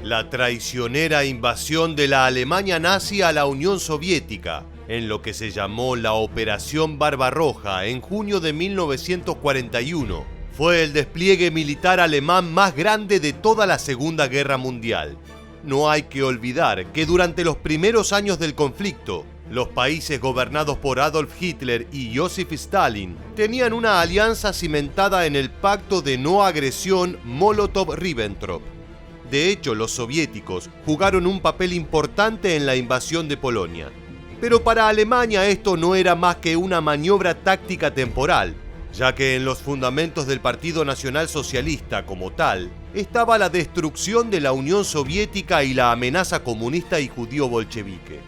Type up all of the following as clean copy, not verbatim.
la traicionera invasión de la Alemania nazi a la Unión Soviética, en lo que se llamó la Operación Barbarroja en junio de 1941, fue el despliegue militar alemán más grande de toda la Segunda Guerra Mundial. No hay que olvidar que durante los primeros años del conflicto, los países gobernados por Adolf Hitler y Joseph Stalin tenían una alianza cimentada en el Pacto de No Agresión Molotov-Ribbentrop. De hecho, los soviéticos jugaron un papel importante en la invasión de Polonia. Pero para Alemania esto no era más que una maniobra táctica temporal, ya que en los fundamentos del Partido Nacional Socialista como tal estaba la destrucción de la Unión Soviética y la amenaza comunista y judío bolchevique.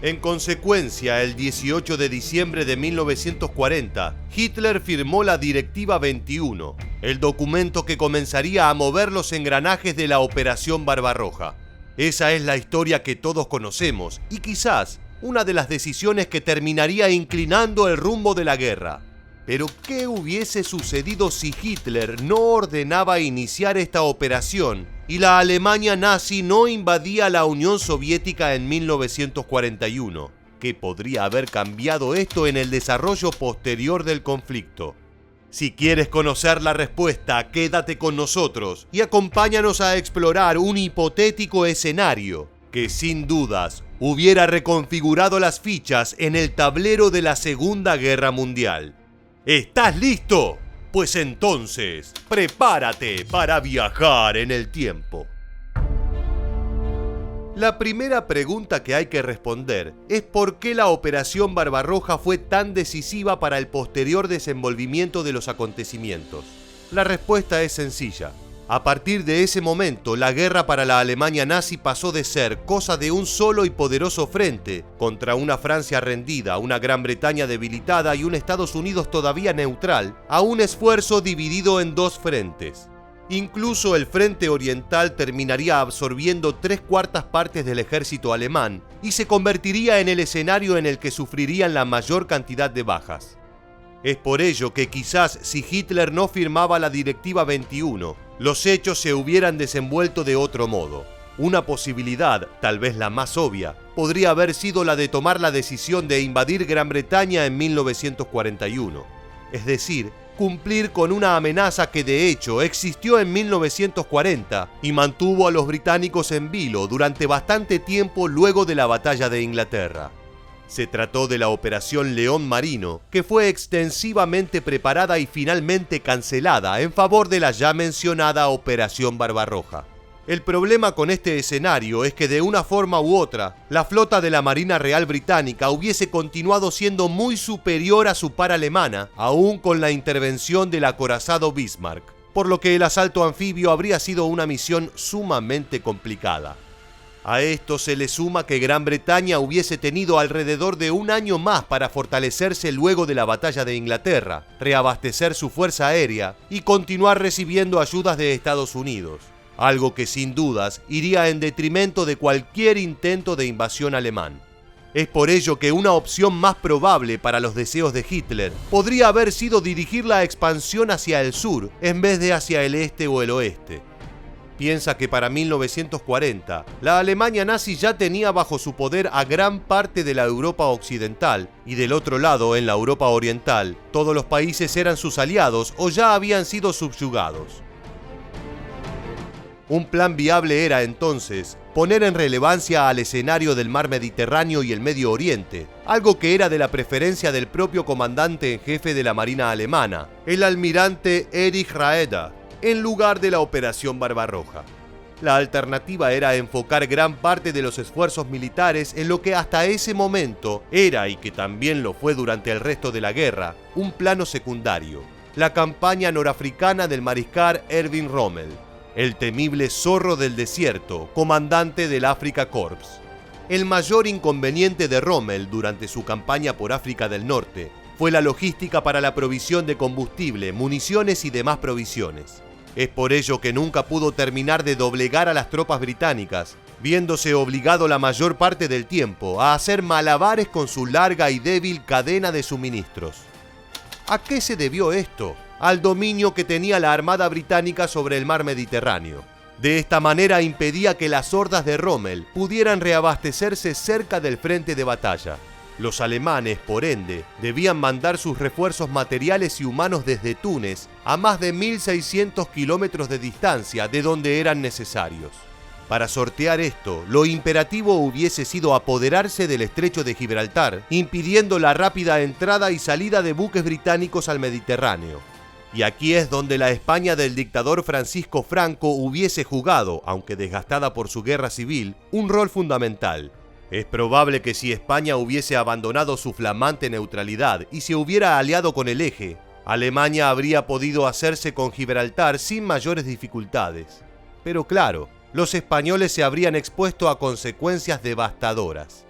En consecuencia, el 18 de diciembre de 1940, Hitler firmó la Directiva 21, el documento que comenzaría a mover los engranajes de la Operación Barbarroja. Esa es la historia que todos conocemos y quizás una de las decisiones que terminaría inclinando el rumbo de la guerra. Pero, ¿qué hubiese sucedido si Hitler no ordenaba iniciar esta operación y la Alemania nazi no invadía la Unión Soviética en 1941? ¿Qué podría haber cambiado esto en el desarrollo posterior del conflicto? Si quieres conocer la respuesta, quédate con nosotros y acompáñanos a explorar un hipotético escenario que sin dudas hubiera reconfigurado las fichas en el tablero de la Segunda Guerra Mundial. ¿Estás listo? Pues entonces, prepárate para viajar en el tiempo. La primera pregunta que hay que responder es por qué la Operación Barbarroja fue tan decisiva para el posterior desenvolvimiento de los acontecimientos. La respuesta es sencilla. A partir de ese momento, la guerra para la Alemania nazi pasó de ser cosa de un solo y poderoso frente contra una Francia rendida, una Gran Bretaña debilitada y un Estados Unidos todavía neutral, a un esfuerzo dividido en dos frentes. Incluso el frente oriental terminaría absorbiendo 3/4 partes del ejército alemán y se convertiría en el escenario en el que sufrirían la mayor cantidad de bajas. Es por ello que quizás si Hitler no firmaba la Directiva 21, los hechos se hubieran desenvuelto de otro modo. Una posibilidad, tal vez la más obvia, podría haber sido la de tomar la decisión de invadir Gran Bretaña en 1941. Es decir, cumplir con una amenaza que de hecho existió en 1940 y mantuvo a los británicos en vilo durante bastante tiempo luego de la Batalla de Inglaterra. Se trató de la Operación León Marino, que fue extensivamente preparada y finalmente cancelada en favor de la ya mencionada Operación Barbarroja. El problema con este escenario es que de una forma u otra, la flota de la Marina Real Británica hubiese continuado siendo muy superior a su par alemana, aún con la intervención del acorazado Bismarck, por lo que el asalto anfibio habría sido una misión sumamente complicada. A esto se le suma que Gran Bretaña hubiese tenido alrededor de un año más para fortalecerse luego de la Batalla de Inglaterra, reabastecer su fuerza aérea y continuar recibiendo ayudas de Estados Unidos, algo que sin dudas iría en detrimento de cualquier intento de invasión alemán. Es por ello que una opción más probable para los deseos de Hitler podría haber sido dirigir la expansión hacia el sur en vez de hacia el este o el oeste. Piensa que para 1940, la Alemania nazi ya tenía bajo su poder a gran parte de la Europa occidental y del otro lado, en la Europa oriental, todos los países eran sus aliados o ya habían sido subyugados. Un plan viable era entonces poner en relevancia al escenario del mar Mediterráneo y el Medio Oriente, algo que era de la preferencia del propio comandante en jefe de la Marina alemana, el almirante Erich Raeder, en lugar de la Operación Barbarroja. La alternativa era enfocar gran parte de los esfuerzos militares en lo que hasta ese momento era, y que también lo fue durante el resto de la guerra, un plano secundario: la campaña norafricana del mariscal Erwin Rommel, el temible zorro del desierto, comandante del Afrika Korps. El mayor inconveniente de Rommel durante su campaña por África del Norte fue la logística para la provisión de combustible, municiones y demás provisiones. Es por ello que nunca pudo terminar de doblegar a las tropas británicas, viéndose obligado la mayor parte del tiempo a hacer malabares con su larga y débil cadena de suministros. ¿A qué se debió esto? Al dominio que tenía la Armada británica sobre el mar Mediterráneo. De esta manera impedía que las hordas de Rommel pudieran reabastecerse cerca del frente de batalla. Los alemanes, por ende, debían mandar sus refuerzos materiales y humanos desde Túnez a más de 1.600 kilómetros de distancia de donde eran necesarios. Para sortear esto, lo imperativo hubiese sido apoderarse del estrecho de Gibraltar, impidiendo la rápida entrada y salida de buques británicos al Mediterráneo. Y aquí es donde la España del dictador Francisco Franco hubiese jugado, aunque desgastada por su guerra civil, un rol fundamental. Es probable que si España hubiese abandonado su flamante neutralidad y se hubiera aliado con el Eje, Alemania habría podido hacerse con Gibraltar sin mayores dificultades. Pero claro, los españoles se habrían expuesto a consecuencias devastadoras.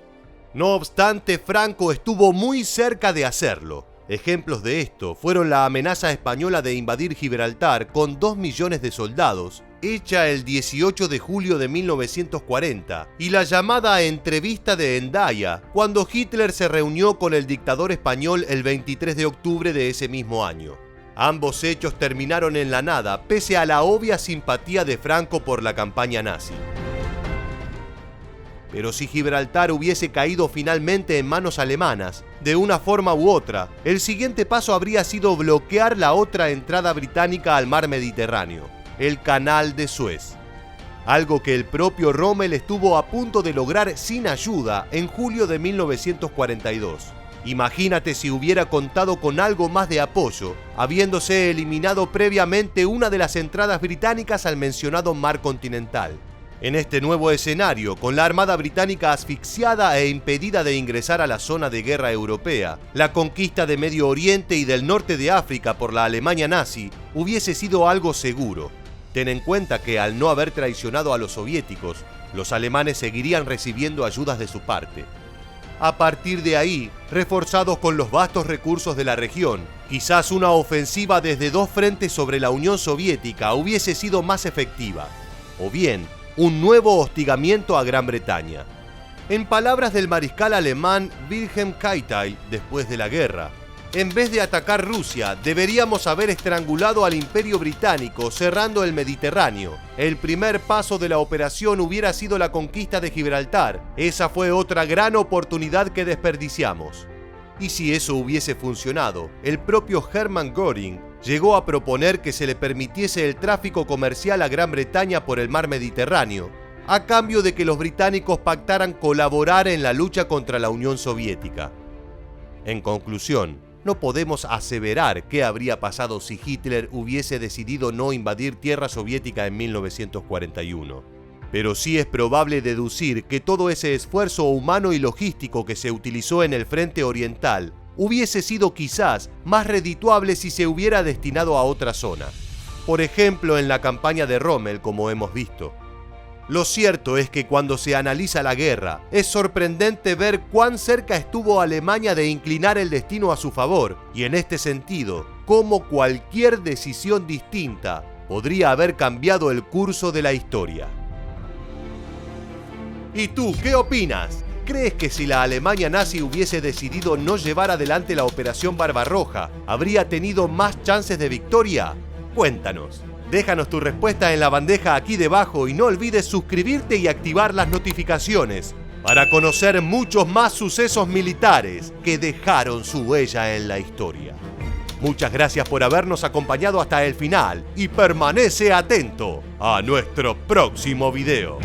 No obstante, Franco estuvo muy cerca de hacerlo. Ejemplos de esto fueron la amenaza española de invadir Gibraltar con 2 millones de soldados, hecha el 18 de julio de 1940, y la llamada entrevista de Hendaya, cuando Hitler se reunió con el dictador español el 23 de octubre de ese mismo año. Ambos hechos terminaron en la nada, pese a la obvia simpatía de Franco por la campaña nazi. Pero si Gibraltar hubiese caído finalmente en manos alemanas, de una forma u otra, el siguiente paso habría sido bloquear la otra entrada británica al mar Mediterráneo, el Canal de Suez. Algo que el propio Rommel estuvo a punto de lograr sin ayuda en julio de 1942. Imagínate si hubiera contado con algo más de apoyo, habiéndose eliminado previamente una de las entradas británicas al mencionado mar continental. En este nuevo escenario, con la Armada británica asfixiada e impedida de ingresar a la zona de guerra europea, la conquista de Medio Oriente y del norte de África por la Alemania nazi hubiese sido algo seguro. Ten en cuenta que al no haber traicionado a los soviéticos, los alemanes seguirían recibiendo ayudas de su parte. A partir de ahí, reforzados con los vastos recursos de la región, quizás una ofensiva desde 2 frentes sobre la Unión Soviética hubiese sido más efectiva. O bien, un nuevo hostigamiento a Gran Bretaña. En palabras del mariscal alemán Wilhelm Keitel después de la guerra, en vez de atacar Rusia, deberíamos haber estrangulado al Imperio Británico cerrando el Mediterráneo. El primer paso de la operación hubiera sido la conquista de Gibraltar. Esa fue otra gran oportunidad que desperdiciamos. Y si eso hubiese funcionado, el propio Hermann Göring llegó a proponer que se le permitiese el tráfico comercial a Gran Bretaña por el mar Mediterráneo, a cambio de que los británicos pactaran colaborar en la lucha contra la Unión Soviética. En conclusión, no podemos aseverar qué habría pasado si Hitler hubiese decidido no invadir tierra soviética en 1941. Pero sí es probable deducir que todo ese esfuerzo humano y logístico que se utilizó en el frente oriental hubiese sido quizás más redituable si se hubiera destinado a otra zona. Por ejemplo, en la campaña de Rommel, como hemos visto. Lo cierto es que cuando se analiza la guerra, es sorprendente ver cuán cerca estuvo Alemania de inclinar el destino a su favor, y en este sentido, cómo cualquier decisión distinta podría haber cambiado el curso de la historia. ¿Y tú qué opinas? ¿Crees que si la Alemania nazi hubiese decidido no llevar adelante la Operación Barbarroja, habría tenido más chances de victoria? Cuéntanos. Déjanos tu respuesta en la bandeja aquí debajo y no olvides suscribirte y activar las notificaciones para conocer muchos más sucesos militares que dejaron su huella en la historia. Muchas gracias por habernos acompañado hasta el final y permanece atento a nuestro próximo video.